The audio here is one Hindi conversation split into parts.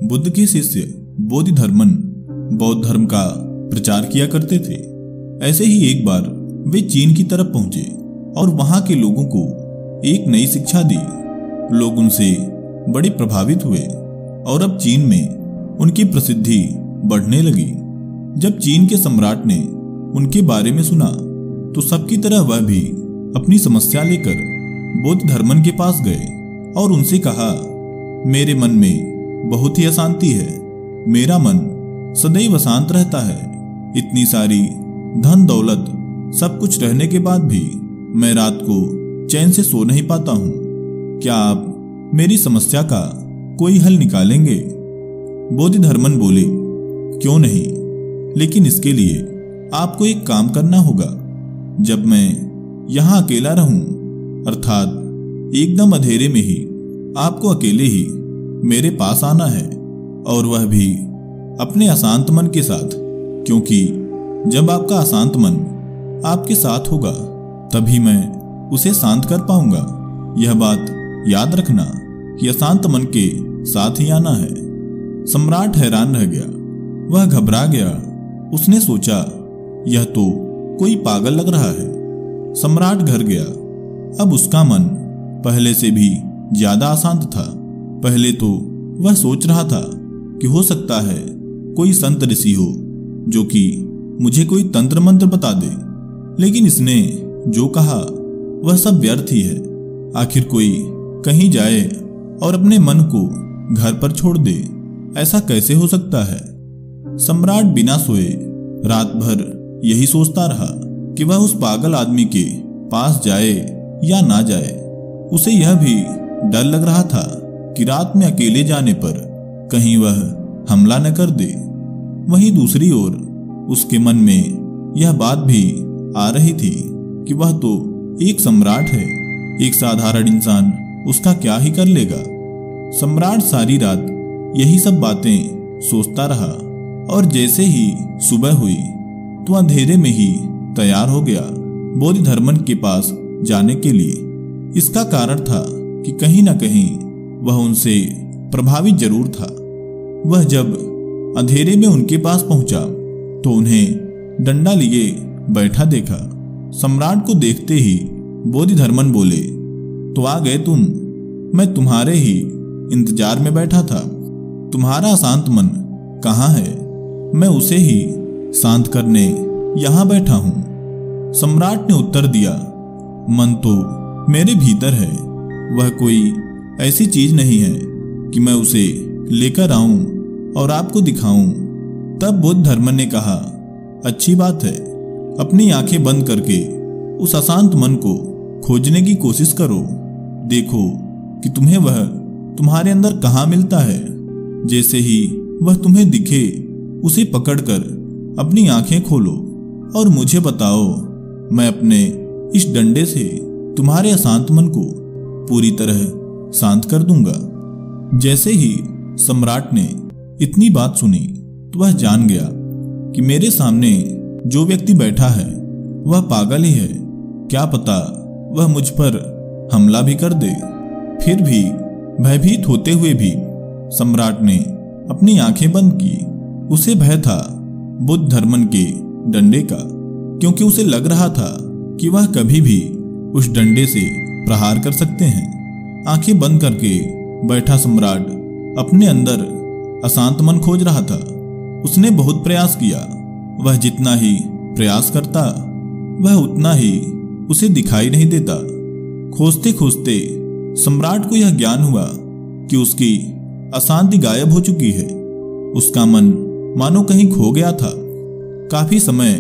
बुद्ध के शिष्य बोधिधर्मन बौद्ध धर्म का प्रचार किया करते थे। ऐसे ही एक बार वे चीन की तरफ पहुंचे और वहां के लोगों को एक नई शिक्षा दी। लोग उनसे बड़े प्रभावित हुए और अब चीन में उनकी प्रसिद्धि बढ़ने लगी। जब चीन के सम्राट ने उनके बारे में सुना तो सबकी तरह वह भी अपनी समस्या लेकर बोधिधर्मन के पास गए और उनसे कहा, मेरे मन में बहुत ही अशांति है। मेरा मन सदैव अशांत रहता है। इतनी सारी धन दौलत सब कुछ रहने के बाद भी मैं रात को चैन से सो नहीं पाता हूँ। क्या आप मेरी समस्या का कोई हल निकालेंगे? बोधिधर्मन बोले, क्यों नहीं, लेकिन इसके लिए आपको एक काम करना होगा। जब मैं यहाँ अकेला रहूं, अर्थात एकदम अंधेरे में ही आपको अकेले ही मेरे पास आना है, और वह भी अपने अशांत मन के साथ, क्योंकि जब आपका अशांत मन आपके साथ होगा तभी मैं उसे शांत कर पाऊंगा। यह बात याद रखना कि अशांत मन के साथ ही आना है। सम्राट हैरान रह गया, वह घबरा गया। उसने सोचा, यह तो कोई पागल लग रहा है। सम्राट घर गया। अब उसका मन पहले से भी ज्यादा अशांत था। पहले तो वह सोच रहा था कि हो सकता है कोई संत ऋषि हो जो कि मुझे कोई तंत्र मंत्र बता दे, लेकिन इसने जो कहा वह सब व्यर्थ ही है। आखिर कोई कहीं जाए और अपने मन को घर पर छोड़ दे, ऐसा कैसे हो सकता है? सम्राट बिना सोए रात भर यही सोचता रहा कि वह उस पागल आदमी के पास जाए या ना जाए। उसे यह भी डर लग रहा था कि रात में अकेले जाने पर कहीं वह हमला न कर दे। वहीं दूसरी ओर उसके मन में यह बात भी आ रही थी कि वह तो एक सम्राट है, एक साधारण इंसान उसका क्या ही कर लेगा। सम्राट सारी रात यही सब बातें सोचता रहा और जैसे ही सुबह हुई तो अंधेरे में ही तैयार हो गया बोधिधर्मन के पास जाने के लिए। इसका कारण था कि कहीं ना कहीं वह उनसे प्रभावित जरूर था। वह जब अंधेरे में उनके पास पहुंचा तो उन्हें डंडा लिए बैठा देखा। सम्राट को देखते ही बोधिधर्मन बोले, तो आ गए तुम। मैं तुम्हारे ही इंतजार में बैठा था। तुम्हारा अशांत मन कहाँ है? मैं उसे ही शांत करने यहाँ बैठा हूँ। सम्राट ने उत्तर दिया, मन तो मेरे भीतर है। वह कोई ऐसी चीज नहीं है कि मैं उसे लेकर आऊं और आपको दिखाऊं। तब बोधिधर्मन ने कहा, अच्छी बात है, अपनी आंखें बंद करके उस अशांत मन को खोजने की कोशिश करो। देखो कि तुम्हें वह तुम्हारे अंदर कहाँ मिलता है। जैसे ही वह तुम्हें दिखे उसे पकड़कर अपनी आंखें खोलो और मुझे बताओ। मैं अपने इस डंडे से तुम्हारे अशांत मन को पूरी तरह शांत कर दूंगा। जैसे ही सम्राट ने इतनी बात सुनी तो वह जान गया कि मेरे सामने जो व्यक्ति बैठा है वह पागल ही है। क्या पता वह मुझ पर हमला भी कर दे। फिर भी भयभीत होते हुए भी सम्राट ने अपनी आंखें बंद की। उसे भय था बोधिधर्मन के डंडे का, क्योंकि उसे लग रहा था कि वह कभी भी उस डंडे से प्रहार कर सकते हैं। आंखें बंद करके बैठा सम्राट अपने अंदर अशांत मन खोज रहा था। उसने बहुत प्रयास किया। वह जितना ही प्रयास करता वह उतना ही उसे दिखाई नहीं देता। खोजते खोजते सम्राट को यह ज्ञान हुआ कि उसकी अशांति गायब हो चुकी है। उसका मन मानो कहीं खो गया था। काफी समय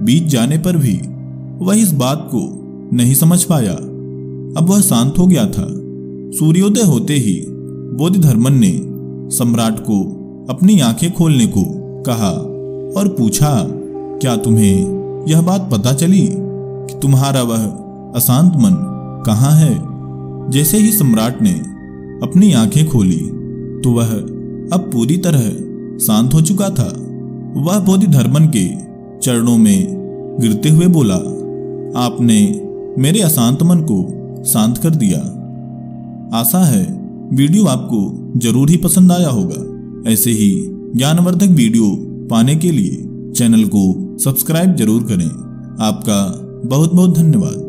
बीत जाने पर भी वह इस बात को नहीं समझ पाया। अब वह शांत हो गया था। सूर्योदय होते ही बोधिधर्मन ने सम्राट को अपनी आंखें खोलने को कहा और पूछा, क्या तुम्हें यह बात पता चली कि तुम्हारा वह अशांत मन कहाँ है? जैसे ही सम्राट ने अपनी आंखें खोली तो वह अब पूरी तरह शांत हो चुका था। वह बोधिधर्मन के चरणों में गिरते हुए बोला, आपने मेरे अशांत मन को शांत कर दिया। आशा है वीडियो आपको जरूर ही पसंद आया होगा। ऐसे ही ज्ञानवर्धक वीडियो पाने के लिए चैनल को सब्सक्राइब जरूर करें। आपका बहुत बहुत धन्यवाद।